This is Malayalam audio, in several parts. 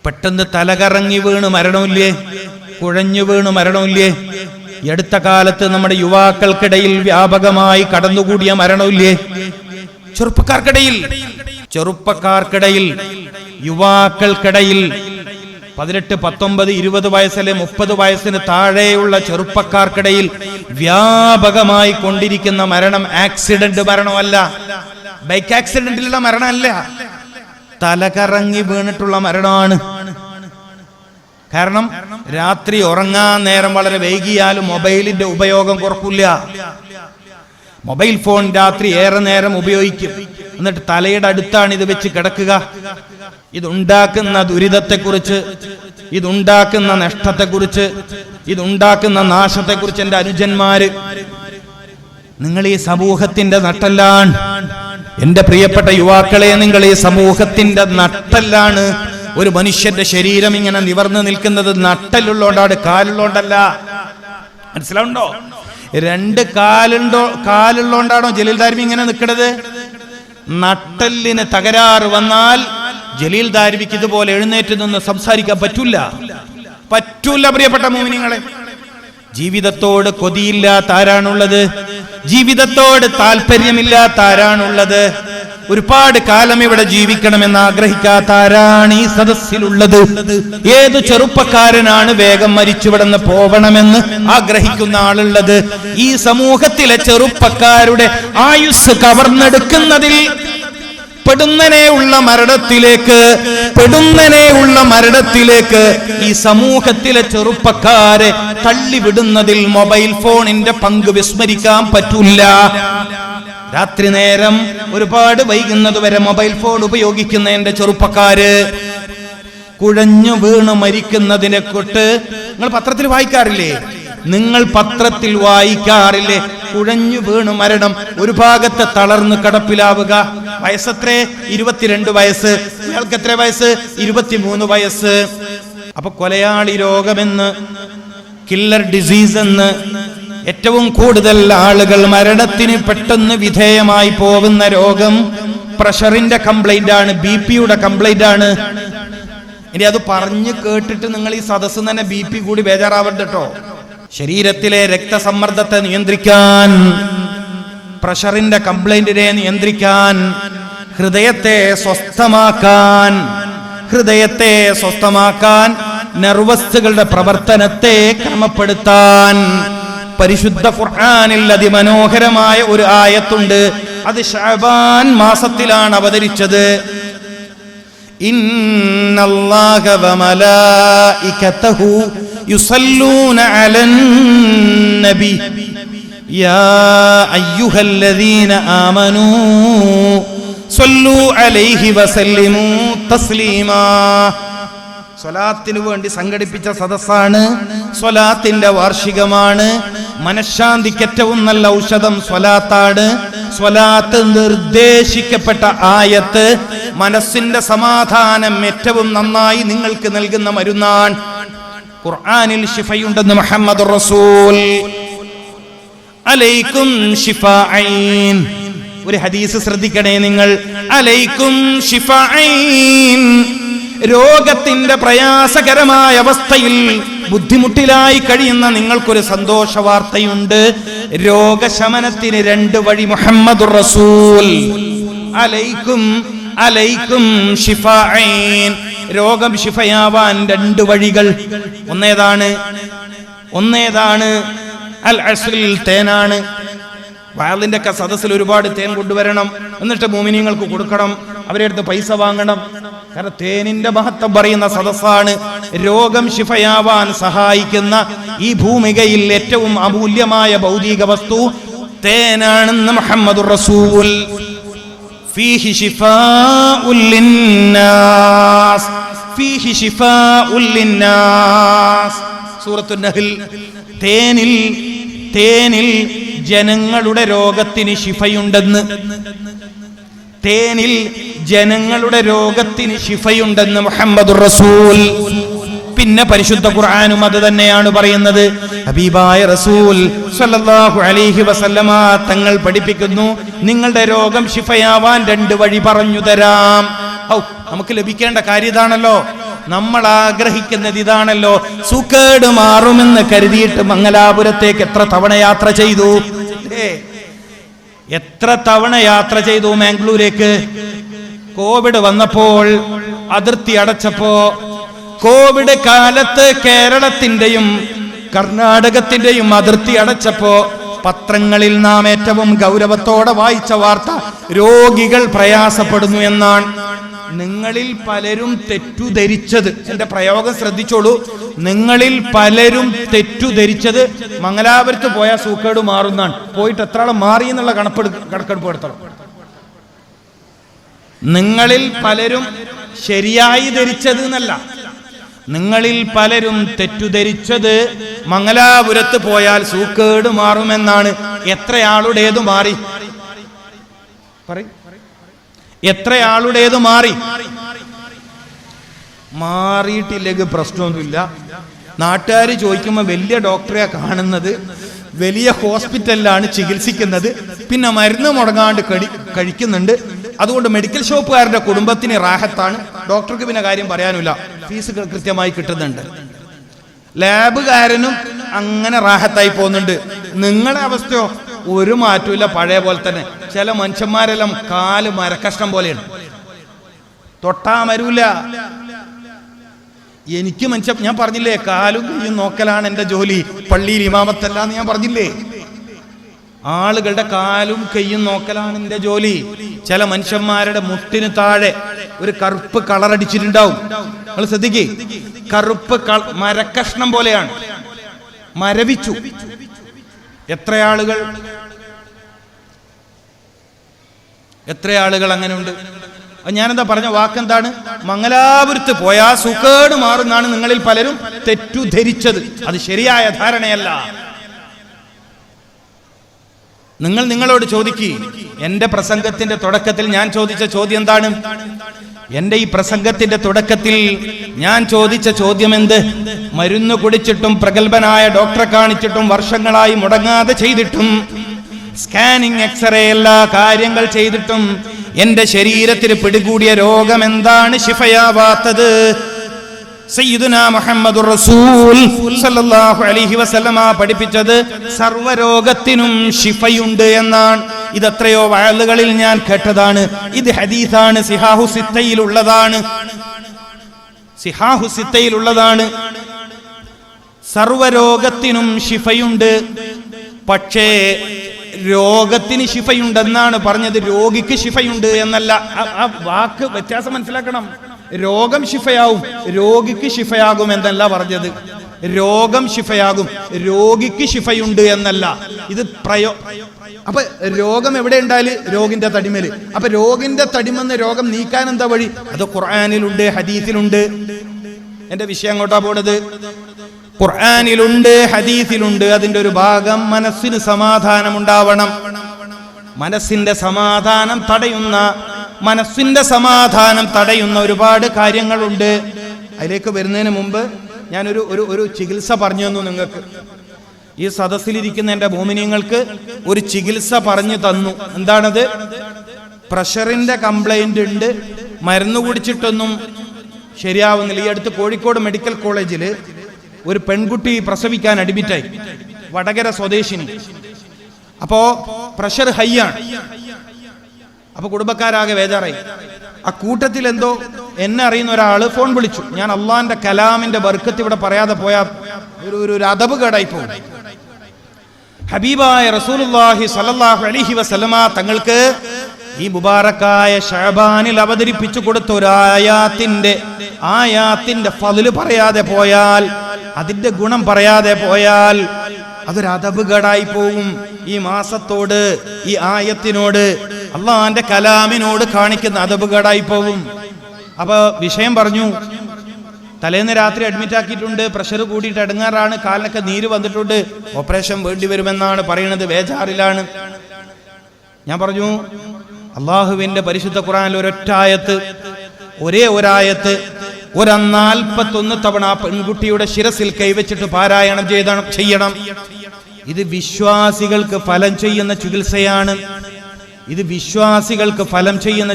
പെട്ടെന്ന് തലകറങ്ങി വീണ് മരണമില്ലേ, കുഴഞ്ഞു വീണ് മരണമില്ലേ? ഈ അടുത്ത കാലത്ത് നമ്മുടെ യുവാക്കൾക്കിടയിൽ വ്യാപകമായി കടന്നുകൂടിയ മരണമില്ലേ? ചെറുപ്പക്കാർക്കിടയിൽ യുവാക്കൾക്കിടയിൽ 18, 19, 20 വയസ്സല്ലെ 30 വയസ്സിന് താഴെയുള്ള ചെറുപ്പക്കാർക്കിടയിൽ വ്യാപകമായി കൊണ്ടിരിക്കുന്ന മരണം ആക്സിഡന്റ് മരണമല്ല, ബൈക്ക് ആക്സിഡന്റിലുള്ള മരണമല്ല, തലകറങ്ങി വീണിട്ടുള്ള മരണമാണ്. കാരണം രാത്രി ഉറങ്ങാൻ നേരം വളരെ വൈകിയാലും മൊബൈലിന്റെ ഉപയോഗം കുറക്കില്ല. മൊബൈൽ ഫോൺ രാത്രി ഏറെ നേരം ഉപയോഗിക്കും. എന്നിട്ട് തലയുടെ അടുത്താണ് ഇത് വെച്ച് കിടക്കുക. ഇതുണ്ടാക്കുന്ന ദുരിതത്തെക്കുറിച്ച്, ഇതുണ്ടാക്കുന്ന നഷ്ടത്തെക്കുറിച്ച്, ഇതുണ്ടാക്കുന്ന നാശത്തെക്കുറിച്ച് എൻ്റെ അനുജന്മാര്, നിങ്ങൾ ഈ സമൂഹത്തിന്റെ നട്ടെല്ലാണ്. എന്റെ പ്രിയപ്പെട്ട യുവാക്കളെ, നിങ്ങൾ ഈ സമൂഹത്തിന്റെ നട്ടെല്ലാണ്. ഒരു മനുഷ്യന്റെ ശരീരം ഇങ്ങനെ നിവർന്നു നിൽക്കുന്നത് നട്ടെല്ലുള്ളോണ്ടാണ്, കാലുള്ളോണ്ടല്ല. മനസ്സിലാവുണ്ടോ? 2 കാലുള്ളോണ്ടാണോ ജലീൽ ദാരിമി ഇങ്ങനെ നിൽക്കുന്നത്? നട്ടെല്ലിന് തകരാറ് വന്നാൽ ജലീൽ ദാരിമിക്ക് ഇതുപോലെ എഴുന്നേറ്റ് നിന്ന് സംസാരിക്കാൻ പറ്റൂല. പ്രിയപ്പെട്ട മുഅ്മിനീങ്ങളെ, ജീവിതത്തോട് കൊതിയില്ലാത്ത ആരാണുള്ളത്? ജീവിതത്തോട് താല്പര്യമില്ലാത്ത ആരാണുള്ളത്? ഒരുപാട് കാലം ഇവിടെ ജീവിക്കണമെന്ന് ആഗ്രഹിക്കാത്ത ആരാണ് ഈ സദസ്സിലുള്ളത്? ഏത് ചെറുപ്പക്കാരനാണ് വേഗം മരിച്ചുവിടുന്ന് പോവണമെന്ന് ആഗ്രഹിക്കുന്ന ആളുള്ളത്? ഈ സമൂഹത്തിലെ ചെറുപ്പക്കാരുടെ ആയുസ് കവർന്നെടുക്കുന്നതിൽ പെടുന്നനെയുള്ള മരണത്തിലേക്ക് ഈ സമൂഹത്തിലെ ചെറുപ്പക്കാരെ തള്ളിവിടുന്നതിൽ മൊബൈൽ ഫോണിന്റെ പങ്ക് വിസ്മരിക്കാൻ പറ്റൂല. രാത്രി നേരം ഒരുപാട് വൈകുന്നതുവരെ മൊബൈൽ ഫോൺ ഉപയോഗിക്കുന്ന എന്റെ ചെറുപ്പക്കാര് കുഴഞ്ഞു വീണ് മരിക്കുന്നതിനെ തൊട്ട് നിങ്ങൾ പത്രത്തിൽ വായിക്കാറില്ലേ? കുഴഞ്ഞു വീണ് മരണം, ഒരു ഭാഗത്ത് തളർന്ന് കിടപ്പിലാവുക. വയസ്സെത്രേ? 22 വയസ്സ്. ഇയാൾക്ക് എത്ര വയസ്സ്? 23 വയസ്സ്. അപ്പൊ കൊലയാളി രോഗമെന്ന്, കില്ലർ ഡിസീസ് എന്ന്, ഏറ്റവും കൂടുതൽ ആളുകൾ മരണത്തിന് പെട്ടെന്ന് വിധേയമായി പോകുന്ന രോഗം പ്രഷറിന്റെ കംപ്ലൈന്റ് ആണ്, BP-യുടെ കംപ്ലൈന്റ് ആണ്. ഇനി അത് പറഞ്ഞു കേട്ടിട്ട് നിങ്ങൾ ഈ സദസ്സ് തന്നെ BP കൂടി ബേജാറാവണ്ട കേട്ടോ. ശരീരത്തിലെ രക്തസമ്മർദ്ദത്തെ നിയന്ത്രിക്കാൻ, പ്രഷറിന്റെ കംപ്ലൈന്റിനെ നിയന്ത്രിക്കാൻ, ഹൃദയത്തെ സ്വസ്ഥമാക്കാൻ, നെർവസുകളുടെ പ്രവർത്തനത്തെ ക്രമപ്പെടുത്താൻ പരിശുദ്ധ ഖുർആനിൽ അതിമനോഹരമായ ഒരു ആയത്തുണ്ട്. അത് ശഅബാൻ മാസത്തിലാണ് അവതരിച്ചത്. ഇന്നല്ലാഹ വമലായികതഹു യുസല്ലൂന അലൻ നബി യാ അയ്യുഹല്ലദീന ആമനൂ സ്വല്ലൂ അലൈഹി വസല്ലിമൂ തസ്ലീമാ. സ്വലാത്തിന് വേണ്ടി സംഘടിപ്പിച്ച സദസ്സാണ്. സ്വലാത്തിന്റെ വാർഷികമാണ്. മനഃശാന്തിക്ക് ഏറ്റവും നല്ല ഔഷധം സ്വലാത്താണ്. സ്വലാത്ത് നിർദ്ദേശിക്കപ്പെട്ട ആയത്ത് മനസ്സിന്റെ സമാധാനം ഏറ്റവും നന്നായി നിങ്ങൾക്ക് നൽകുന്ന മരുന്നാണ്. ഖുർആനിൽ ശിഫയുണ്ടെന്ന് മുഹമ്മദുർ റസൂൽ. അലൈക്കും ശിഫാഈൻ. ഒരു ഹദീസ് ശ്രദ്ധിക്കണേ നിങ്ങൾ. അലൈക്കും ശിഫാഈൻ. രോഗത്തിന്റെ പ്രയാസകരമായ അവസ്ഥയിൽ ബുദ്ധിമുട്ടിലായി കഴിയുന്ന നിങ്ങൾക്കൊരു സന്തോഷ വാർത്തയുണ്ട്. രോഗശമനത്തിന് 2 വഴി മുഹമ്മദുർ റസൂൽ. അലൈക്കും ശിഫാഈൻ. രോഗം ശിഫയാവാൻ 2 വഴികൾ. ഒന്നേതാണ്? അൽ അസ്ലിൽ, തേനാണ്. വയലിന്റെ ഒക്കെ സദസ്സിൽ ഒരുപാട് തേൻ കൊണ്ടുവരണം, എന്നിട്ട് മുഅ്മിനീങ്ങൾക്ക് കൊടുക്കണം, അവരെ അടുത്ത് പൈസ വാങ്ങണം. കാരണം തേനിന്റെ മഹത്വം പറയുന്ന സദസ്സാണ്. രോഗം ശിഫയാവാൻ സഹായിക്കുന്ന ഈ ഭൂമികയിൽ ഏറ്റവും അമൂല്യമായ ഭൗതിക വസ്തു തേനാണെന്ന് മുഹമ്മദുർ റസൂൽ. ഫീഹി ശിഫാഉൽ ലിന്നാസ്, ഫീഹി ശിഫാഉൽ ലിന്നാസ്. സൂറത്തുൻ നഹ്ൽ. തേനിൽ ജനങ്ങളുടെ രോഗത്തിന് ശിഫയുണ്ടെന്ന്, മുഹമ്മദുർ റസൂൽ. പിന്നെ പരിശുദ്ധ ഖുർആനും അത് തന്നെയാണ് പറയുന്നത്. ഹബീബായ റസൂൽ സ്വല്ലല്ലാഹു അലൈഹി വസല്ലമ തങ്ങൾ പഠിപ്പിക്കുന്നു, നിങ്ങളുടെ രോഗം ശിഫയാവാൻ 2 വഴി പറഞ്ഞു തരാം. നമുക്ക് ലഭിക്കേണ്ട കാര്യം ഇതാണല്ലോ, നമ്മൾ ആഗ്രഹിക്കുന്നത് ഇതാണല്ലോ. സുഖേട് മാറുമെന്ന് കരുതിയിട്ട് മംഗലാപുരത്തേക്ക് എത്ര തവണ യാത്ര ചെയ്തു, എത്ര തവണ യാത്ര ചെയ്തു മാംഗ്ലൂരേക്ക്. കോവിഡ് വന്നപ്പോൾ, അതിർത്തി അടച്ചപ്പോ, കോവിഡ് കാലത്ത് കേരളത്തിന്റെയും കർണാടകത്തിന്റെയും അതിർത്തി അടച്ചപ്പോ പത്രങ്ങളിൽ നാം ഏറ്റവും ഗൗരവത്തോടെ വായിച്ച വാർത്ത രോഗികൾ പ്രയാസപ്പെടുന്നു എന്നാണ്. നിങ്ങളിൽ പലരും തെറ്റുധരിച്ചത്, എന്റെ പ്രയോഗം ശ്രദ്ധിച്ചോളൂ, നിങ്ങളിൽ പലരും തെറ്റുധരിച്ചത് മംഗലാപുരത്ത് പോയാൽ സൂക്കേട് മാറുന്നാണ്. പോയിട്ട് എത്ര ആൾ മാറി എന്നുള്ള കണക്കെടുപ്പ് എടുത്തണം. നിങ്ങളിൽ പലരും ശരിയായി ധരിച്ചത് എന്നല്ല, നിങ്ങളിൽ പലരും തെറ്റുധരിച്ചത് മംഗലാപുരത്ത് പോയാൽ സൂക്കേട് മാറുമെന്നാണ്. എത്രയാളുടേതു മാറി? എത്രയാളുടേത് മാറി? മാറിയിട്ടില്ലെങ്കിൽ പ്രശ്നമൊന്നുമില്ല. നാട്ടുകാർ ചോദിക്കുമ്പോൾ വലിയ ഡോക്ടറെ കാണുന്നത്, വലിയ ഹോസ്പിറ്റലിലാണ് ചികിത്സിക്കുന്നത്, പിന്നെ മരുന്ന് മുടങ്ങാണ്ട് കഴിക്കുന്നുണ്ട്. അതുകൊണ്ട് മെഡിക്കൽ ഷോപ്പുകാരുടെ കുടുംബത്തിന് റാഹത്താണ്, ഡോക്ടർക്ക് പിന്നെ കാര്യം പറയാനില്ല, ഫീസ് കൃത്യമായി കിട്ടുന്നുണ്ട്. ലാബുകാരനും അങ്ങനെ റാഹത്തായി പോകുന്നുണ്ട്. നിങ്ങളുടെ അവസ്ഥയോ ഒരു മാറ്റമില്ല, പഴയ പോലെ തന്നെ. ചില മനുഷ്യന്മാരെല്ലാം കാല് മരക്കഷ്ണം പോലെയാണ്, തൊട്ടാ മരൂല. എനിക്ക് ഞാൻ പറഞ്ഞില്ലേ, കാലും കയ്യും നോക്കലാണ് എന്റെ ജോലി, പള്ളിയിൽ ഇമാമത്തല്ല എന്ന് ഞാൻ പറഞ്ഞില്ലേ. ആളുകളുടെ കാലും കയ്യും നോക്കലാണ് എന്റെ ജോലി. ചില മനുഷ്യന്മാരുടെ മുട്ടിന് താഴെ ഒരു കറുപ്പ് കളറടിച്ചിട്ടുണ്ടാവും, നിങ്ങൾ ശ്രദ്ധിക്കേ. കറുപ്പ് മരക്കഷ്ണം പോലെയാണ്, മരവിച്ചു. എത്ര ആളുകൾ അങ്ങനെ ഉണ്ട്. ഞാനെന്താ പറഞ്ഞ വാക്കെന്താണ്? മംഗലാപുരത്ത് പോയാ സുഖേട് മാറുന്നാണ് നിങ്ങളിൽ പലരും തെറ്റുധരിച്ചത്. അത് ശരിയായ ധാരണയല്ല. നിങ്ങളോട് ചോദിക്കൂ. എന്റെ പ്രസംഗത്തിന്റെ തുടക്കത്തിൽ ഞാൻ ചോദിച്ച ചോദ്യം എന്താണ്? എന്റെ ഈ പ്രസംഗത്തിന്റെ തുടക്കത്തിൽ ഞാൻ ചോദിച്ച ചോദ്യം എന്ത്? മരുന്ന് കുടിച്ചിട്ടും പ്രഗത്ഭനായ ഡോക്ടറെ കാണിച്ചിട്ടും വർഷങ്ങളായി മുടങ്ങാതെ ചെയ്തിട്ടും സ്കാനിങ്, എക്സ്റേ, എല്ലാ കാര്യങ്ങൾ ചെയ്തിട്ടും എന്റെ ശരീരത്തിൽ പിടികൂടിയ രോഗം എന്താണ് ശിഫയാവാത്തത്? സയ്യിദുനാ മുഹമ്മദുർ റസൂൽ സല്ലല്ലാഹു അലൈഹി വസല്ലമ പഠിപ്പിച്ചത് സർവ്വരോഗത്തിനും ശിഫയുണ്ട് എന്നാണ്. ഇതെത്രയോ വഅലുകളിൽ ഞാൻ കേട്ടതാണ്. ഇത് ഹദീസാണ്, സിഹാഹു സിത്തയിലുള്ളതാണ്. സർവ്വരോഗത്തിനും ശിഫയുണ്ട്. പക്ഷേ രോഗത്തിന് ശിഫയുണ്ടെന്നാണ് പറഞ്ഞത്, രോഗിക്ക് ശിഫയുണ്ട് എന്നല്ല. ആ വാക്ക് വ്യത്യാസം മനസ്സിലാക്കണം. രോഗം ശിഫയാവും, രോഗിക്ക് ശിഫയാകും എന്നല്ല പറഞ്ഞത്. രോഗം ശിഫയാകും, രോഗിക്ക് ശിഫയുണ്ട് എന്നല്ല. ഇത് അപ്പൊ രോഗം എവിടെ ഉണ്ടായാലും രോഗിന്റെ തടിമേല്. അപ്പൊ രോഗിന്റെ തടിമെന്ന് രോഗം നീക്കാൻ എന്താ വഴി? അത് ഖുർആനിലുണ്ട്, ഹദീസിലുണ്ട്. എന്റെ വിഷയം അങ്ങോട്ടാ പോണത്. ഖുർആനിലുണ്ട്, ഹദീസിലുണ്ട്. അതിന്റെ ഒരു ഭാഗം മനസ്സിന് സമാധാനം ഉണ്ടാവണം. മനസ്സിന്റെ സമാധാനം തടയുന്ന ഒരുപാട് കാര്യങ്ങളുണ്ട്. അതിലേക്ക് വരുന്നതിന് മുമ്പ് ഞാനൊരു ചികിത്സ പറഞ്ഞു തന്നു നിങ്ങൾക്ക്. ഈ സദസ്സിലിരിക്കുന്ന എൻ്റെ മോമിനിയങ്ങൾക്ക് ഒരു ചികിത്സ പറഞ്ഞു തന്നു. എന്താണത്? പ്രഷറിന്റെ കംപ്ലൈന്റ് ഉണ്ട്, മരുന്ന് കുടിച്ചിട്ടൊന്നും ശരിയാവുന്നില്ല. ഈ അടുത്ത് കോഴിക്കോട് മെഡിക്കൽ കോളേജിൽ ഒരു പെൺകുട്ടി പ്രസവിക്കാൻ അഡ്മിറ്റായി, വടകര സ്വദേശിനി. അപ്പോ പ്രഷർ ഹൈ ആണ്. അപ്പൊ കുടുംബക്കാരാകെ ബേജാറായി. ആ കൂട്ടത്തിൽ എന്തോ എന്നെ അറിയുന്ന ഒരാള് ഫോൺ വിളിച്ചു. ഞാൻ അള്ളാന്റെ കലാമിന്റെ ബർക്കത്ത് ഇവിടെ പറയാതെ പോയാ ഒരു അദബ് കേടായി പോകും. ഹബീബായ റസൂലുള്ളാഹി സ്വല്ലല്ലാഹു അലൈഹി വസല്ലമ തങ്ങൾക്ക് ഈ മുബാറക്കായ ശഅബാനിൽ അവതരിപ്പിച്ചു കൊടുത്ത ഒരു ആയാത്തിന്റെ ഫളില് പറയാതെ പോയാൽ, അതിന്റെ ഗുണം പറയാതെ പോയാൽ അതൊരു അദബുകേടായി പോകും. ഈ മാസത്തോട്, ഈ ആയത്തിനോട്, അള്ളാന്റെ കലാമിനോട് കാണിക്കുന്ന അദബുകേടായി പോകും. അപ്പൊ വിഷയം പറഞ്ഞു. തലേന്ന് രാത്രി അഡ്മിറ്റ് ആക്കിയിട്ടുണ്ട്, പ്രഷർ കൂടിയിട്ട് അടുങ്ങാറാണ്, കാലിനൊക്കെ നീര് വന്നിട്ടുണ്ട്, ഓപ്പറേഷൻ വേണ്ടി വരുമെന്നാണ് പറയുന്നത്, ബേജാറിലാണ്. ഞാൻ പറഞ്ഞു, അള്ളാഹുവിന്റെ പരിശുദ്ധ ഖുർആനിൽ ഒരേ ഒരായത്ത് 41 തവണ ആ പെൺകുട്ടിയുടെ ശിരസിൽ കൈവച്ചിട്ട് പാരായണം ചെയ്യണം. ഇത് വിശ്വാസികൾക്ക് ഫലം ചെയ്യുന്ന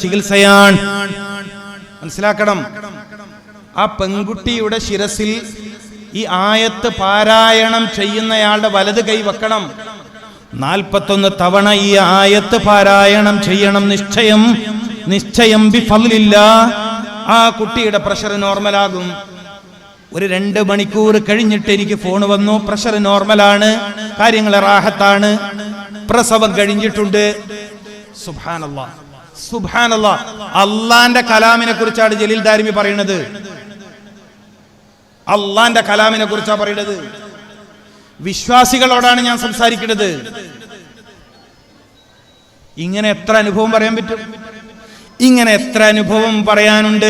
ചികിത്സയാണ്. മനസ്സിലാക്കണം. ആ പെൺകുട്ടിയുടെ ശിരസിൽ ഈ ആയത്ത് പാരായണം ചെയ്യുന്നയാളുടെ വലത് കൈ വെക്കണം. 41 തവണ ഈ ആയത്ത് പാരായണം ചെയ്യണം. നിശ്ചയം ബിഫളില്ലാഹ് ആ കുട്ടിയുടെ പ്രഷർ നോർമലാകും. ഒരു 2 മണിക്കൂർ കഴിഞ്ഞിട്ട് എനിക്ക് ഫോൺ വന്നു, പ്രഷർ നോർമലാണ്, കാര്യങ്ങൾ റാഹത്താണ്, പ്രസവം കഴിഞ്ഞിട്ടുണ്ട്. സുബ്ഹാനല്ലാഹ്, സുബ്ഹാനല്ലാഹ്. അള്ളാന്റെ കലാമിനെ കുറിച്ചാണ് ജലീൽ ദാരിമി പറയുന്നത്. അള്ളാന്റെ കലാമിനെ കുറിച്ചാണ് പറയുന്നത്. വിശ്വാസികളോടാണ് ഞാൻ സംസാരിക്കുന്നത്. ഇങ്ങനെ എത്ര അനുഭവം പറയാൻ പറ്റും? ഇങ്ങനെ എത്ര അനുഭവം പറയാനുണ്ട്?